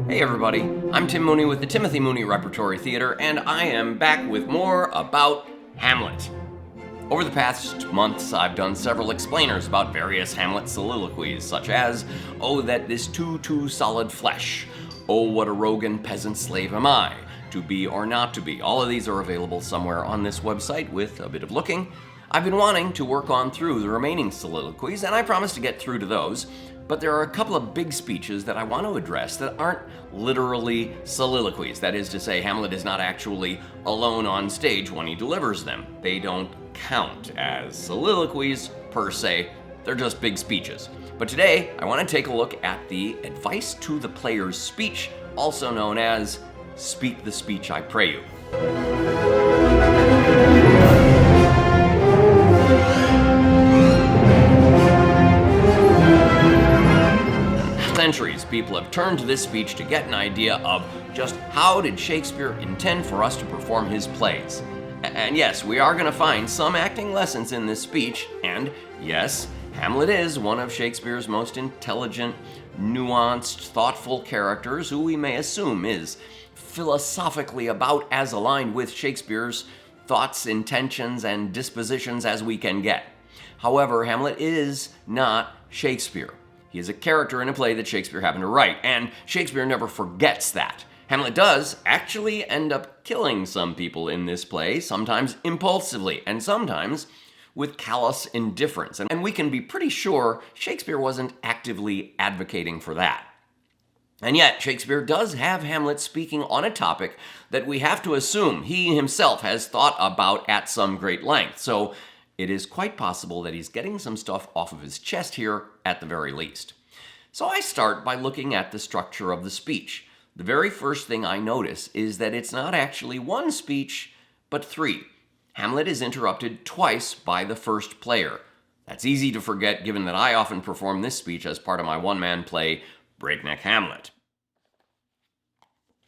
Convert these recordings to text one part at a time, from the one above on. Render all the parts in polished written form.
Hey everybody, I'm Tim Mooney with the Timothy Mooney Repertory Theater, and I am back with more about Hamlet. Over the past months, I've done several explainers about various Hamlet soliloquies, such as, "Oh, that this too solid flesh," "Oh, what a rogue and peasant slave am I," "To be or not to be." All of these are available somewhere on this website with a bit of looking. I've been wanting to work on through the remaining soliloquies, and I promise to get through to those. But there are a couple of big speeches that I want to address that aren't literally soliloquies. That is to say, Hamlet is not actually alone on stage when he delivers them. They don't count as soliloquies per se, they're just big speeches. But today, I want to take a look at the advice to the player's speech, also known as "Speak the Speech I Pray You." Centuries, people have turned to this speech to get an idea of just how did Shakespeare intend for us to perform his plays. And yes, we are going to find some acting lessons in this speech, and yes, Hamlet is one of Shakespeare's most intelligent, nuanced, thoughtful characters who we may assume is philosophically about as aligned with Shakespeare's thoughts, intentions, and dispositions as we can get. However, Hamlet is not Shakespeare. He is a character in a play that Shakespeare happened to write, and Shakespeare never forgets that. Hamlet does actually end up killing some people in this play, sometimes impulsively, and sometimes with callous indifference. And we can be pretty sure Shakespeare wasn't actively advocating for that. And yet, Shakespeare does have Hamlet speaking on a topic that we have to assume he himself has thought about at some great length. So it is quite possible that he's getting some stuff off of his chest here at the very least. So I start by looking at the structure of the speech. The very first thing I notice is that it's not actually one speech, but three. Hamlet is interrupted twice by the first player. That's easy to forget given that I often perform this speech as part of my one-man play, Breakneck Hamlet.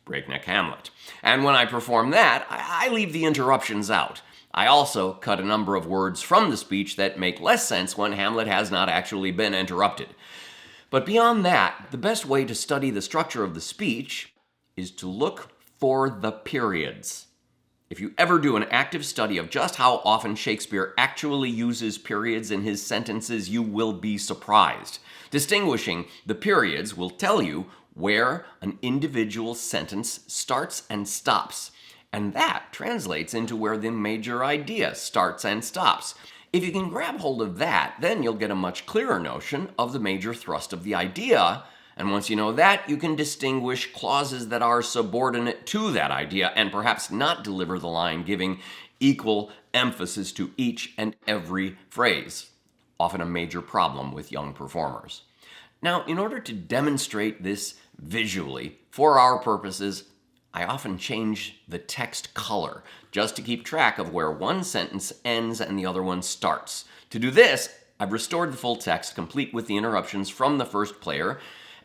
Breakneck Hamlet. And when I perform that, I leave the interruptions out. I also cut a number of words from the speech that make less sense when Hamlet has not actually been interrupted. But beyond that, the best way to study the structure of the speech is to look for the periods. If you ever do an active study of just how often Shakespeare actually uses periods in his sentences, you will be surprised. Distinguishing the periods will tell you where an individual sentence starts and stops. And that translates into where the major idea starts and stops. If you can grab hold of that, then you'll get a much clearer notion of the major thrust of the idea. And once you know that, you can distinguish clauses that are subordinate to that idea and perhaps not deliver the line giving equal emphasis to each and every phrase. Often a major problem with young performers. Now, in order to demonstrate this visually, for our purposes, I often change the text color just to keep track of where one sentence ends and the other one starts. To do this, I've restored the full text complete with the interruptions from the first player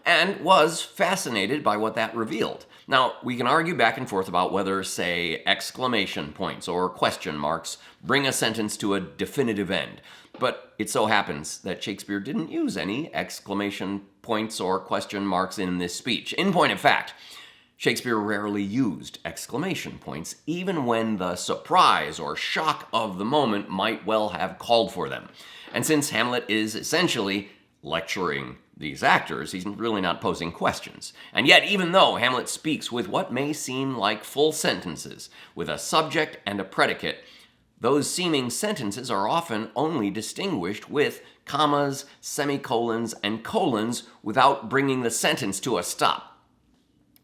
and was fascinated by what that revealed. Now, we can argue back and forth about whether, say, exclamation points or question marks bring a sentence to a definitive end. But it so happens that Shakespeare didn't use any exclamation points or question marks in this speech. In point of fact, Shakespeare rarely used exclamation points, even when the surprise or shock of the moment might well have called for them. And since Hamlet is essentially lecturing these actors, he's really not posing questions. And yet, even though Hamlet speaks with what may seem like full sentences, with a subject and a predicate, those seeming sentences are often only distinguished with commas, semicolons, and colons without bringing the sentence to a stop.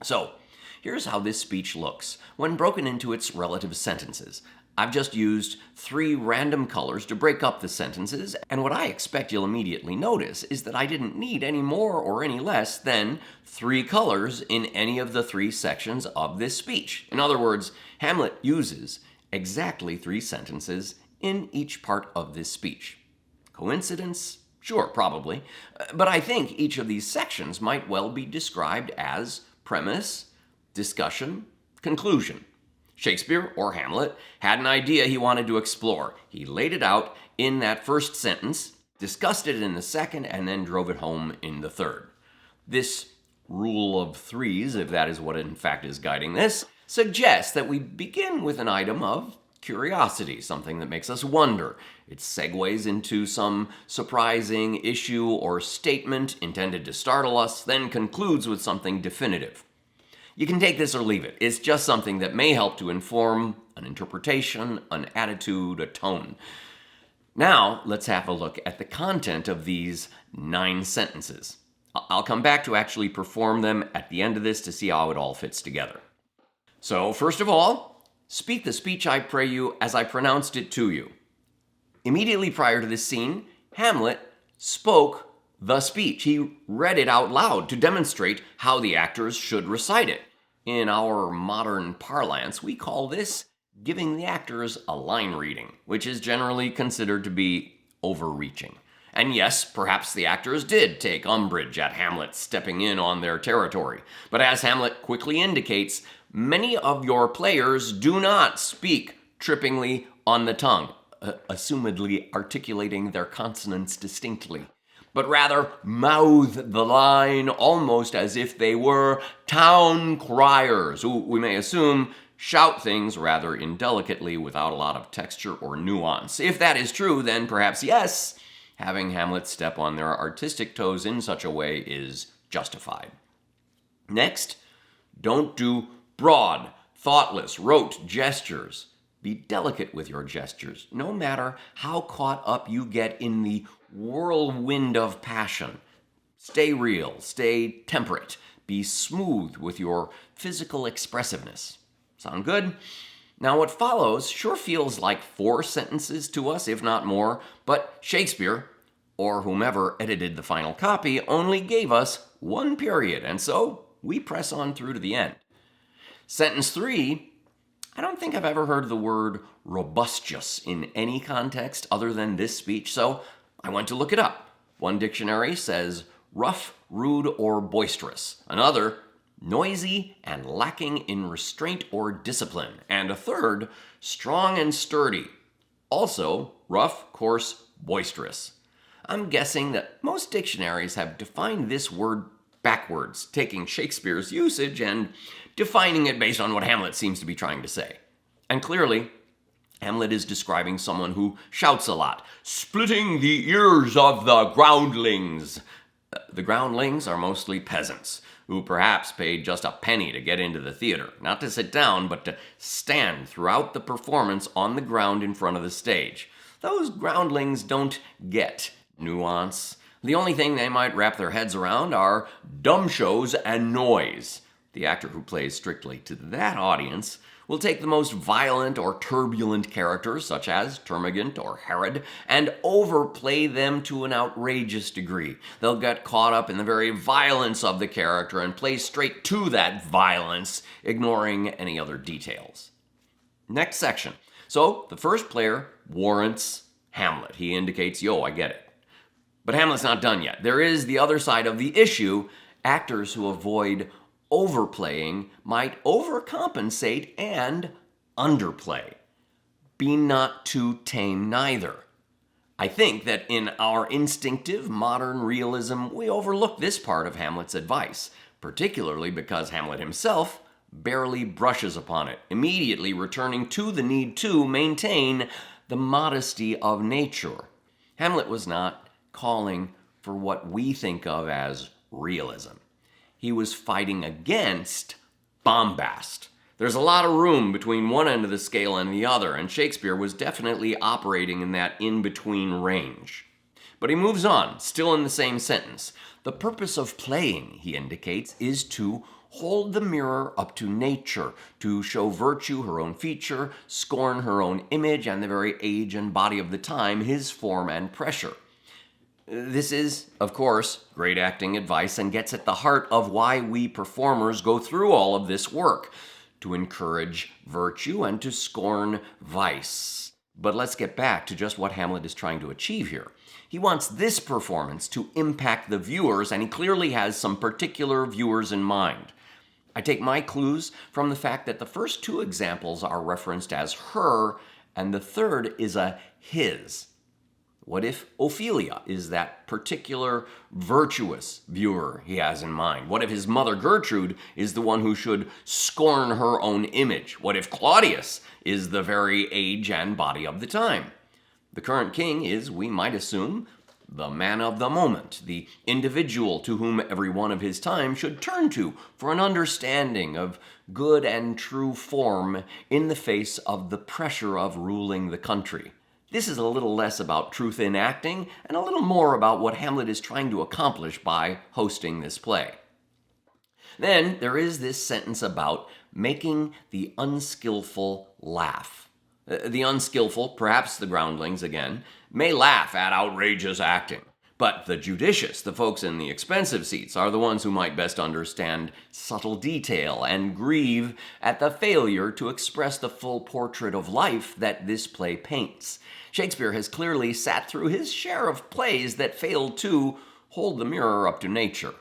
So, here's how this speech looks when broken into its relative sentences. I've just used 3 random colors to break up the sentences, and what I expect you'll immediately notice is that I didn't need any more or any less than 3 colors in any of the 3 sections of this speech. In other words, Hamlet uses exactly 3 sentences in each part of this speech. Coincidence? Sure, probably. But I think each of these sections might well be described as premise, discussion, conclusion. Shakespeare, or Hamlet, had an idea he wanted to explore. He laid it out in that first sentence, discussed it in the second, and then drove it home in the third. This rule of threes, if that is what in fact is guiding this, suggests that we begin with an item of curiosity, something that makes us wonder. It segues into some surprising issue or statement intended to startle us, then concludes with something definitive. You can take this or leave it. It's just something that may help to inform an interpretation, an attitude, a tone. Now, let's have a look at the content of these 9 sentences. I'll come back to actually perform them at the end of this to see how it all fits together. So, first of all, speak the speech, I pray you, as I pronounced it to you. Immediately prior to this scene, Hamlet spoke the speech. He read it out loud to demonstrate how the actors should recite it. In our modern parlance, we call this giving the actors a line reading, which is generally considered to be overreaching. And yes, perhaps the actors did take umbrage at Hamlet stepping in on their territory. But as Hamlet quickly indicates, many of your players do not speak trippingly on the tongue, assumedly articulating their consonants distinctly, but rather mouth the line almost as if they were town criers, who we may assume shout things rather indelicately without a lot of texture or nuance. If that is true, then perhaps yes, having Hamlet step on their artistic toes in such a way is justified. Next, don't do broad, thoughtless, rote gestures. Be delicate with your gestures, no matter how caught up you get in the whirlwind of passion. Stay real, stay temperate, be smooth with your physical expressiveness. Sound good? Now what follows sure feels like 4 sentences to us, if not more, but Shakespeare, or whomever edited the final copy, only gave us 1 period, and so we press on through to the end. Sentence 3, I don't think I've ever heard the word robustious in any context other than this speech, so I went to look it up. One dictionary says rough, rude, or boisterous. Another, noisy and lacking in restraint or discipline. And a third, strong and sturdy. Also, rough, coarse, boisterous. I'm guessing that most dictionaries have defined this word backwards, taking Shakespeare's usage and defining it based on what Hamlet seems to be trying to say. And clearly, Hamlet is describing someone who shouts a lot, splitting the ears of the groundlings. The groundlings are mostly peasants, who perhaps paid just a penny to get into the theater, not to sit down, but to stand throughout the performance on the ground in front of the stage. Those groundlings don't get nuance. The only thing they might wrap their heads around are dumb shows and noise. The actor who plays strictly to that audience will take the most violent or turbulent characters, such as Termagant or Herod, and overplay them to an outrageous degree. They'll get caught up in the very violence of the character and play straight to that violence, ignoring any other details. Next section. So, the first player warrants Hamlet. He indicates, yo, I get it. But Hamlet's not done yet. There is the other side of the issue. Actors who avoid overplaying might overcompensate and underplay. Be not too tame neither. I think that in our instinctive modern realism, we overlook this part of Hamlet's advice, particularly because Hamlet himself barely brushes upon it, immediately returning to the need to maintain the modesty of nature. Hamlet was not calling for what we think of as realism. He was fighting against bombast. There's a lot of room between one end of the scale and the other, and Shakespeare was definitely operating in that in-between range. But he moves on, still in the same sentence. The purpose of playing, he indicates, is to hold the mirror up to nature, to show virtue her own feature, scorn her own image, and the very age and body of the time, his form and pressure. This is, of course, great acting advice and gets at the heart of why we performers go through all of this work, to encourage virtue and to scorn vice. But let's get back to just what Hamlet is trying to achieve here. He wants this performance to impact the viewers, and he clearly has some particular viewers in mind. I take my clues from the fact that the first 2 examples are referenced as her, and the third is a his. What if Ophelia is that particular virtuous viewer he has in mind? What if his mother Gertrude is the one who should scorn her own image? What if Claudius is the very age and body of the time? The current king is, we might assume, the man of the moment, the individual to whom every one of his time should turn to for an understanding of good and true form in the face of the pressure of ruling the country. This is a little less about truth in acting and a little more about what Hamlet is trying to accomplish by hosting this play. Then there is this sentence about making the unskillful laugh. The unskillful, perhaps the groundlings again, may laugh at outrageous acting. But the judicious, the folks in the expensive seats, are the ones who might best understand subtle detail and grieve at the failure to express the full portrait of life that this play paints. Shakespeare has clearly sat through his share of plays that failed to hold the mirror up to nature.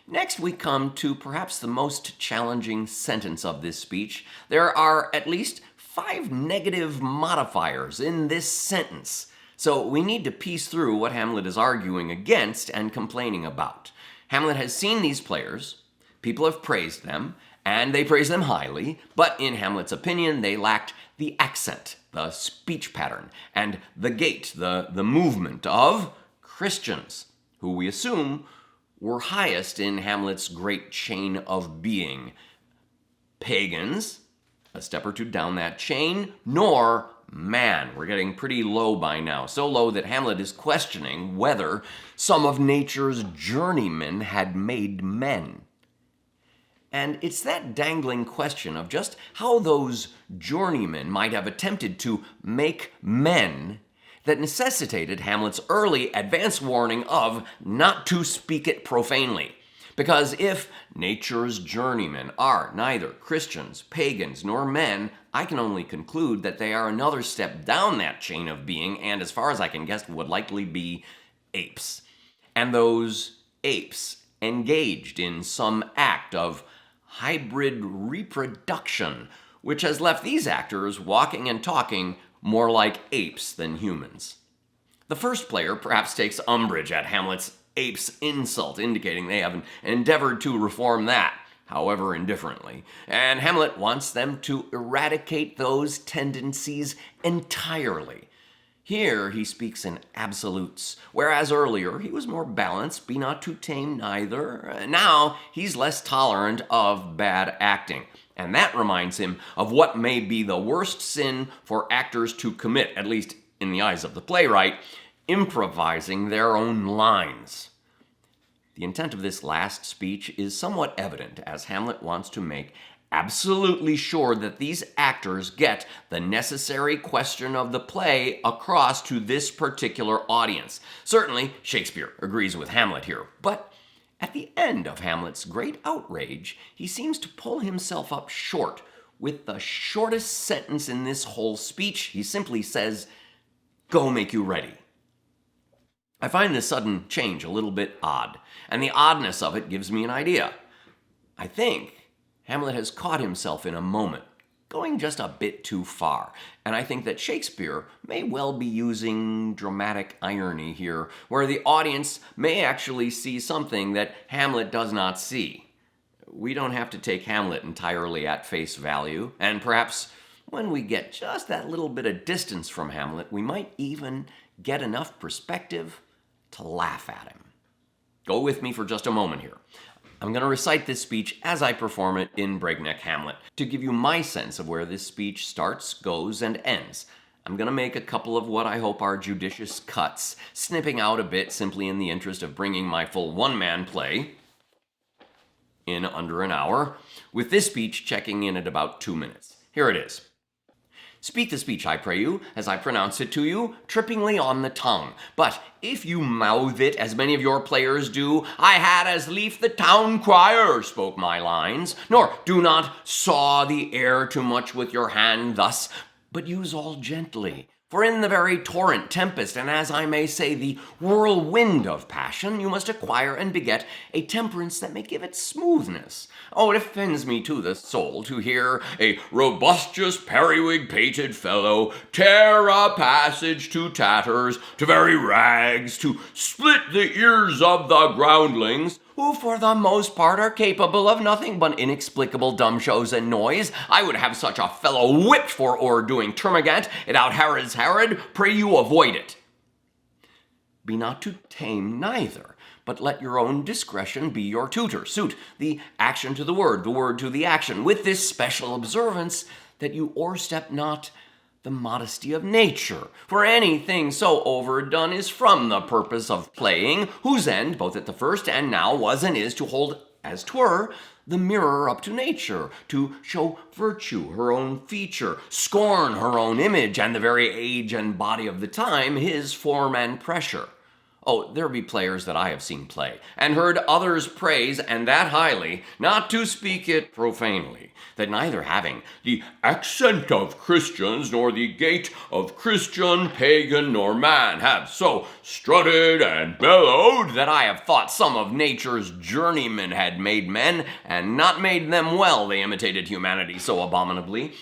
Next, we come to perhaps the most challenging sentence of this speech. There are at least 5 negative modifiers in this sentence. So we need to piece through what Hamlet is arguing against and complaining about. Hamlet has seen these players, people have praised them, and they praise them highly, but in Hamlet's opinion, they lacked the accent, the speech pattern, and the gait, the movement of Christians, who we assume were highest in Hamlet's great chain of being. Pagans, a step or two down that chain, nor man. We're getting pretty low by now, so low that Hamlet is questioning whether some of nature's journeymen had made men. And it's that dangling question of just how those journeymen might have attempted to make men that necessitated Hamlet's early advance warning of not to speak it profanely. Because if nature's journeymen are neither Christians, pagans, nor men, I can only conclude that they are another step down that chain of being, and as far as I can guess, would likely be apes. And those apes engaged in some act of hybrid reproduction, which has left these actors walking and talking more like apes than humans. The first player perhaps takes umbrage at Hamlet's ape's insult, indicating they have endeavored to reform that, however indifferently. And Hamlet wants them to eradicate those tendencies entirely. Here he speaks in absolutes, whereas earlier he was more balanced, be not too tame neither. Now he's less tolerant of bad acting. And that reminds him of what may be the worst sin for actors to commit, at least in the eyes of the playwright, improvising their own lines. The intent of this last speech is somewhat evident, as Hamlet wants to make absolutely sure that these actors get the necessary question of the play across to this particular audience. Certainly, Shakespeare agrees with Hamlet here, but at the end of Hamlet's great outrage, he seems to pull himself up short with the shortest sentence in this whole speech. He simply says, "Go make you ready." I find this sudden change a little bit odd, and the oddness of it gives me an idea. I think Hamlet has caught himself in a moment, going just a bit too far, and I think that Shakespeare may well be using dramatic irony here, where the audience may actually see something that Hamlet does not see. We don't have to take Hamlet entirely at face value, and perhaps when we get just that little bit of distance from Hamlet, we might even get enough perspective to laugh at him. Go with me for just a moment here. I'm going to recite this speech as I perform it in Breakneck Hamlet to give you my sense of where this speech starts, goes, and ends. I'm going to make a couple of what I hope are judicious cuts, snipping out a bit simply in the interest of bringing my full one-man play in under an hour, with this speech checking in at about 2 minutes. Here it is. Speak the speech, I pray you, as I pronounce it to you, trippingly on the tongue. But if you mouth it, as many of your players do, I had as lief the town crier spoke my lines. Nor do not saw the air too much with your hand thus, but use all gently. For in the very torrent, tempest, and as I may say, the whirlwind of passion, you must acquire and beget a temperance that may give it smoothness. Oh, it offends me to the soul to hear a robustious, periwig-pated fellow tear a passage to tatters, to very rags, to split the ears of the groundlings, who for the most part are capable of nothing but inexplicable dumb shows and noise. I would have such a fellow whipped for o'erdoing termagant, it out Herod's Herod, pray you avoid it. Be not too tame neither, but let your own discretion be your tutor. Suit the action to the word to the action, with this special observance, that you o'erstep not the modesty of nature. For anything so overdone is from the purpose of playing, whose end, both at the first and now, was and is to hold, as 'twere, the mirror up to nature, to show virtue her own feature, scorn her own image, and the very age and body of the time his form and pressure. Oh, there be players that I have seen play, and heard others praise, and that highly, not to speak it profanely, that neither having the accent of Christians, nor the gait of Christian, pagan, nor man, have so strutted and bellowed, that I have thought some of nature's journeymen had made men, and not made them well, they imitated humanity so abominably.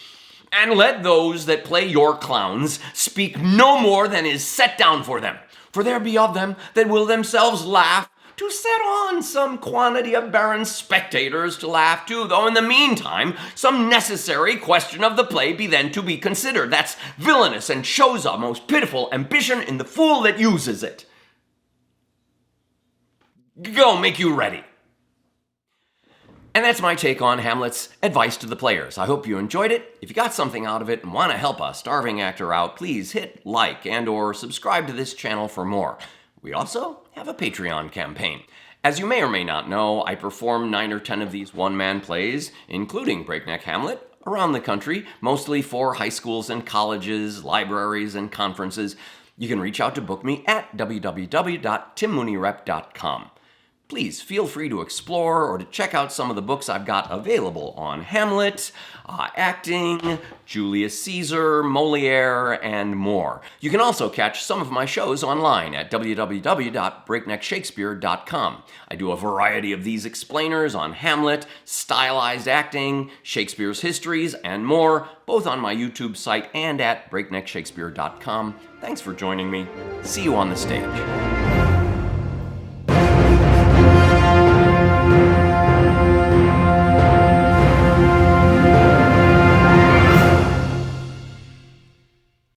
And let those that play your clowns speak no more than is set down for them. For there be of them that will themselves laugh, to set on some quantity of barren spectators to laugh too, though in the meantime some necessary question of the play be then to be considered. That's villainous, and shows a most pitiful ambition in the fool that uses it. Go, make you ready. And that's my take on Hamlet's advice to the players. I hope you enjoyed it. If you got something out of it and want to help a starving actor out, please hit like and or subscribe to this channel for more. We also have a Patreon campaign. As you may or may not know, I perform 9 or 10 of these one-man plays, including Breakneck Hamlet, around the country, mostly for high schools and colleges, libraries, and conferences. You can reach out to book me at www.timmooneyRep.com. Please feel free to explore or to check out some of the books I've got available on Hamlet, acting, Julius Caesar, Moliere, and more. You can also catch some of my shows online at www.breakneckshakespeare.com. I do a variety of these explainers on Hamlet, stylized acting, Shakespeare's histories, and more, both on my YouTube site and at breakneckshakespeare.com. Thanks for joining me. See you on the stage.